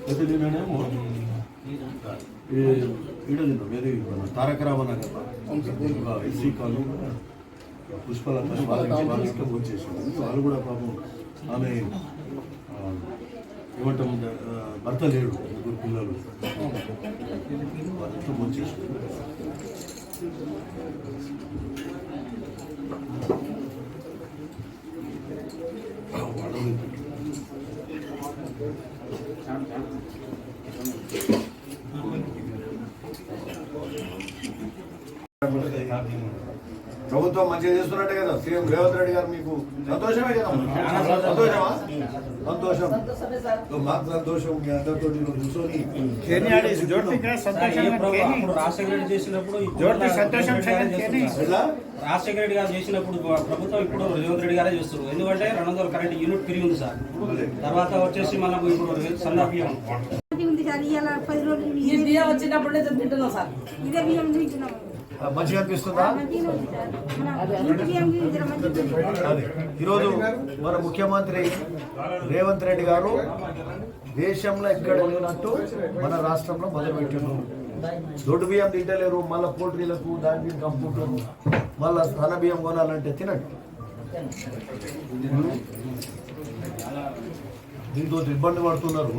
అయితే నేనేమో ఈడ తిన్నాం ఏది మన తారక రామనగర్ ఎస్సీ కాలనీ పుష్పలంతా వాళ్ళకి ఫోన్ చేసింది. వాళ్ళు కూడా పాపం ఆమె ఏమంటాం భర్త లేడు, ముగ్గురు పిల్లలు, వాళ్ళతో ఫోన్ చేసింది. ప్రభుత్వం మంచిగా చేస్తున్నట్టే కదా సీఎం రేవంత్ రెడ్డి గారు, మీకు సంతోషమే కదా? సంతోషమా? సంతోషం, మాకు సంతోషం. మీ అందరితో కూర్చొని రాజశేఖర రెడ్డి చేసినప్పుడు రాజశేఖర రెడ్డి గారు చేసినప్పుడు ప్రభుత్వం ఇప్పుడు రేవంత్ రెడ్డి గారే చేస్తారు. ఎందుకంటే 200 కరెంట్ యూనిట్ పెరిగి ఉంది సార్. తర్వాత వచ్చేసి మనకు ఇప్పుడు సన్న బియ్యం వచ్చినప్పుడే తింటున్నాం సార్. ఇదే బియ్యం తింటున్నాం. మంచిగా అనిపిస్తుందా? ఈరోజు మన ముఖ్యమంత్రి రేవంత్ రెడ్డి గారు దేశంలో ఎక్కడ లేనట్టు మన రాష్ట్రంలో మొదలుపెట్టారు. దొడ్డు బియ్యం తింటలేరు, మళ్ళీ పోల్ట్రీలకు దానికి కంపుకుంటారు, మళ్ళీ సన్న బియ్యం కొనాలంటే తినట్టు. దీంతో ఇబ్బంది పడుతున్నారు.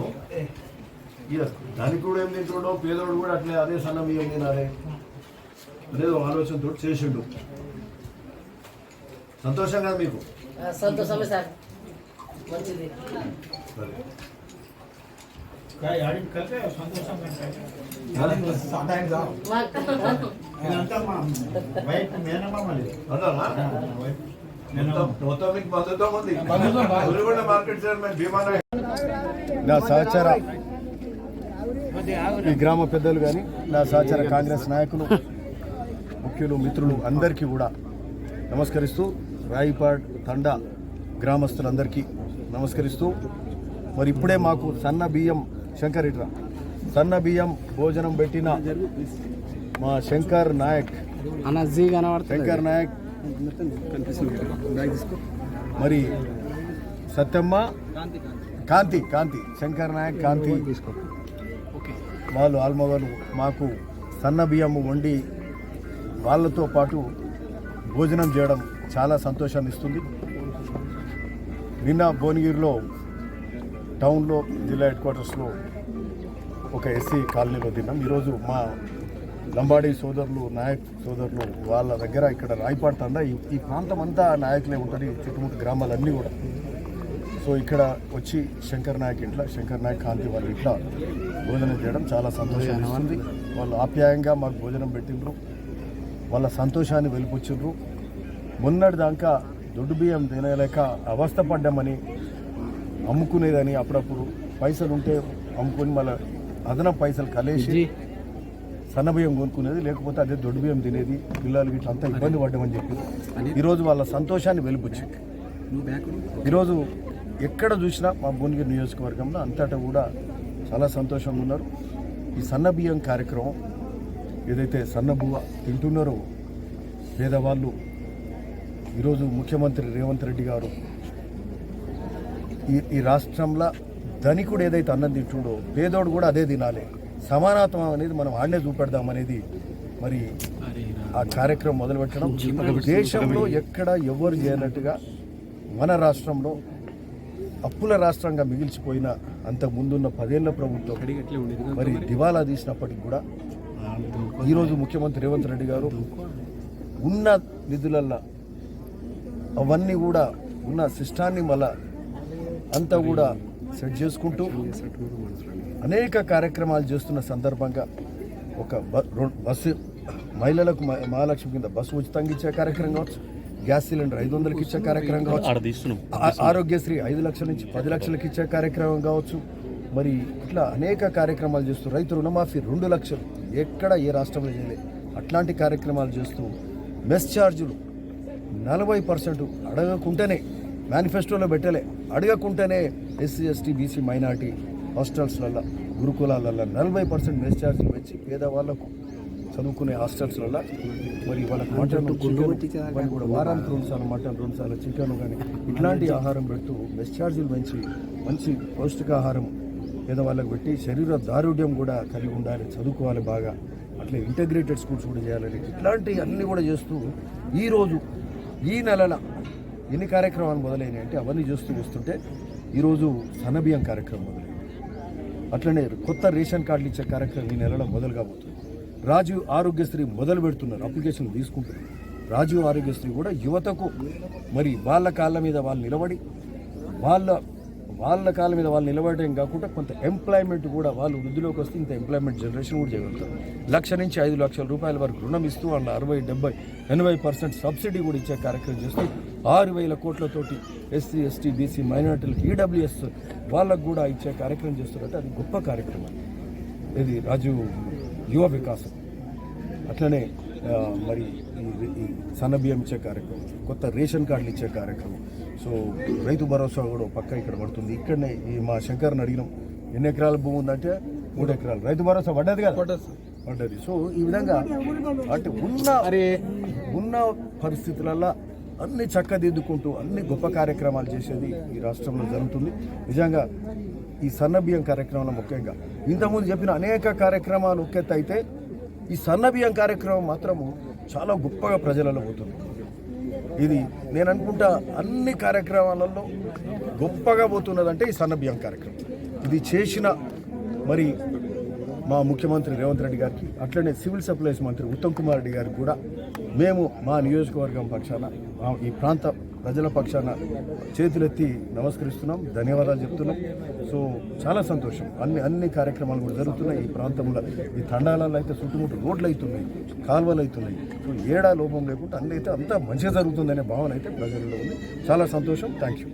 దానికి కూడా ఏం తింటుండో పేదోడు కూడా అట్లే అదే సన్న బియ్యం తినాలి అనేది ఆలోచనతో చేసిండు. సంతోషం కదా మీకు? సంతోషమే సార్, మంచిది. నా సహచర ఈ గ్రామ పెద్దలు కానీ నా సహచర కాంగ్రెస్ నాయకులు, ముఖ్యులు, మిత్రులు అందరికీ కూడా నమస్కరిస్తూ, రాయిపాడ్ తండా గ్రామస్తులందరికీ నమస్కరిస్తూ, మరి ఇప్పుడే మాకు సన్న బియ్యం సన్న బియ్యం భోజనం పెట్టిన మా శంకర్ నాయక్ మరి సత్యమ్మ కాంతి శంకర్ నాయక్ కాంతి వాళ్ళు ఆల్మవాళ్ళు మాకు సన్న బియ్యం వండి వాళ్ళతో పాటు భోజనం చేయడం చాలా సంతోషాన్ని ఇస్తుంది. నిన్న భువనగిరిలో టౌన్లో జిల్లా హెడ్ క్వార్టర్స్లో ఒక ఎస్సీ కాలనీలో తిన్నాం. ఈరోజు మా లంబాడీ సోదరులు, నాయక్ సోదరులు వాళ్ళ దగ్గర ఇక్కడ రాయిపాడ్ తండా ఈ ప్రాంతం అంతా నాయకులే ఉంటుంది, చుట్టుముట్టు గ్రామాలన్నీ కూడా. సో ఇక్కడ వచ్చి శంకర్ నాయక్ కాంతి వాళ్ళ ఇంట్లో భోజనం చేయడం చాలా సంతోషాన్ని ఇస్తుంది. వాళ్ళు ఆప్యాయంగా మాకు భోజనం పెట్టిండ్రు, వాళ్ళ సంతోషాన్ని వెలిపుచ్చిండ్రు. మొన్నటి దాకా దొడ్డు బియ్యం తినలేక అవస్థపడ్డామని, అమ్ముకునేదని, అప్పుడప్పుడు పైసలు ఉంటే అమ్ముకొని మళ్ళీ అదనపు పైసలు కలిసి సన్న బియ్యం కొనుక్కునేది, లేకపోతే అదే దొడ్డు బియ్యం తినేది, పిల్లలకి ఇట్లా అంతా ఇబ్బంది పడ్డామని చెప్పి ఈరోజు వాళ్ళ సంతోషాన్ని వెలిపుచ్చింది. ఈరోజు ఎక్కడ చూసినా మా భువనగిరి నియోజకవర్గంలో అంతటా కూడా చాలా సంతోషంగా ఉన్నారు. ఈ సన్న బియ్యం కార్యక్రమం ఏదైతే సన్న బువ్వ తింటున్నారో పేదవాళ్ళు, ఈరోజు ముఖ్యమంత్రి రేవంత్ రెడ్డి గారు ఈ రాష్ట్రంలో ధనికుడు ఏదైతే అన్నం తింటుండో పేదోడు కూడా అదే తినాలి, సమానత్వం అనేది మనం ఆడనే చూపెడదామనేది మరి ఆ కార్యక్రమం మొదలుపెట్టడం. దేశంలో ఎక్కడ ఎవరు చేయనట్టుగా మన రాష్ట్రంలో అప్పుల రాష్ట్రంగా మిగిల్చిపోయిన అంతకు ముందున్న 10 ఏళ్ల ప్రభుత్వం మరి దివాలా తీసినప్పటికి కూడా ఈరోజు ముఖ్యమంత్రి రేవంత్ రెడ్డి గారు ఉన్న నిధులల్లో అవన్నీ కూడా ఉన్న సిస్టాన్ని మళ్ళా అంతా కూడా సెట్ చేసుకుంటూ అనేక కార్యక్రమాలు చేస్తున్న సందర్భంగా ఒక బస్సు మహిళలకు మహాలక్ష్మి కింద బస్సు ఉచితంగా ఇచ్చే కార్యక్రమం కావచ్చు, గ్యాస్ సిలిండర్ 500కి ఇచ్చే కార్యక్రమం కావచ్చు, ఆరోగ్యశ్రీ 5 లక్షల నుంచి 10 లక్షలకి ఇచ్చే కార్యక్రమం కావచ్చు, మరి ఇట్లా అనేక కార్యక్రమాలు చేస్తూ రైతు రుణమాఫీ 2 లక్షలు ఎక్కడ ఏ రాష్ట్రంలో చేయలేదు. అట్లాంటి కార్యక్రమాలు చేస్తూ మెస్ ఛార్జీలు 40% అడగకుంటేనే, మేనిఫెస్టోలో పెట్టలే, అడగకుంటేనే ఎస్సీ ఎస్టీ బీసీ మైనార్టీ హాస్టల్స్లలో, గురుకులాలలో 40% మెస్ ఛార్జీలు పెంచి పేదవాళ్లకు చదువుకునే హాస్టల్స్లలో మరి వాళ్ళకి మటన్ కూడా వారానికి 2 సార్లు మటన్, 2 సార్లు చికెన్ కానీ ఇట్లాంటి ఆహారం పెడుతూ మెస్ ఛార్జీలు పెంచి మంచి పౌష్టికాహారం ఏదో వాళ్ళకి పెట్టి శరీర దారుఢ్యం కూడా కలిగి ఉండాలి, చదువుకోవాలి బాగా, అట్లా ఇంటగ్రేటెడ్ స్కూల్స్ కూడా చేయాలని ఇట్లాంటి అన్నీ కూడా చేస్తూ ఈరోజు ఈ నెలల ఎన్ని కార్యక్రమాలు మొదలైనాయి అంటే అవన్నీ చేస్తూ వస్తుంటే ఈరోజు సన్నబియ్యం కార్యక్రమం మొదలైంది. అట్లనే కొత్త రేషన్ కార్డులు ఇచ్చే కార్యక్రమం ఈ నెలలో మొదలు కాబోతుంది. రాజీవ్ ఆరోగ్యశ్రీ మొదలు పెడుతున్నారు, అప్లికేషన్లు తీసుకుంటున్నారు. రాజీవ్ ఆరోగ్యశ్రీ కూడా యువతకు మరి వాళ్ళ కాళ్ళ మీద వాళ్ళు నిలబడి వాళ్ళ కాళ్ళ మీద వాళ్ళు నిలబడటం కాకుండా కొంత ఎంప్లాయ్మెంట్ కూడా వాళ్ళు వృద్ధిలోకి వస్తే ఇంత ఎంప్లాయ్మెంట్ జనరేషన్ కూడా చేయగలుగుతారు. 1,00,000 నుంచి 5,00,000 రూపాయల వరకు రుణం ఇస్తూ వాళ్ళ 60, 70, 80% సబ్సిడీ కూడా ఇచ్చే కార్యక్రమం చేస్తూ 6,000 కోట్లతోటి ఎస్సీ, ఎస్టీ, బీసీ, మైనారిటీలకు, ఈడబ్ల్యూఎస్ వాళ్ళకు కూడా ఇచ్చే కార్యక్రమం చేస్తారంటే అది గొప్ప కార్యక్రమం. ఇది రాజీవ్ యువ వికాసం. అట్లనే మరి ఈ సన్నబియ్యం ఇచ్చే కార్యక్రమం, కొత్త రేషన్ కార్డులు ఇచ్చే కార్యక్రమం. సో రైతు భరోసా కూడా పక్క ఇక్కడ పడుతుంది. ఇక్కడనే ఈ మా శంకర్ని అడిగినాం ఎన్ని ఎకరాల భూమి ఉందంటే 3 ఎకరాలు. రైతు భరోసా పడ్డది కదా, పడ్డది. సో ఈ విధంగా అంటే ఉన్న పరిస్థితులలో అన్ని చక్కదిద్దుకుంటూ అన్ని గొప్ప కార్యక్రమాలు చేసేది ఈ రాష్ట్రంలో జరుగుతుంది. నిజంగా ఈ సన్నబియ్యం కార్యక్రమంలో ముఖ్యంగా ఇంతకుముందు చెప్పిన అనేక కార్యక్రమాలు ఒకెత్త అయితే ఈ సన్నబియ్యం కార్యక్రమం మాత్రము చాలా గొప్పగా ప్రజలలో పోతుంది. ఇది నేను అనుకుంటా అన్ని కార్యక్రమాలలో గొప్పగా పోతున్నదంటే ఈ సన్నబియ్యం కార్యక్రమం. ఇది చేసిన మరి మా ముఖ్యమంత్రి రేవంత్ రెడ్డి గారికి, అట్లనే సివిల్ సప్లైస్ మంత్రి ఉత్తమ్ కుమార్ రెడ్డి గారికి కూడా మేము మా నియోజకవర్గం పక్షాన, ఈ ప్రాంత ప్రజల పక్షాన చేతులెత్తి నమస్కరిస్తున్నాం, ధన్యవాదాలు చెప్తున్నాం. సో చాలా సంతోషం. అన్ని కార్యక్రమాలు కూడా జరుగుతున్నాయి ఈ ప్రాంతంలో. ఈ తండాలలో అయితే చుట్టుముట్టు రోడ్లు అవుతున్నాయి, కాలువలు అవుతున్నాయి. సో ఏడా లోపం లేకుండా అన్నీ అయితే అంతా మంచిగా జరుగుతుందనే భావన అయితే ప్రజల్లో ఉంది. చాలా సంతోషం. Thank you.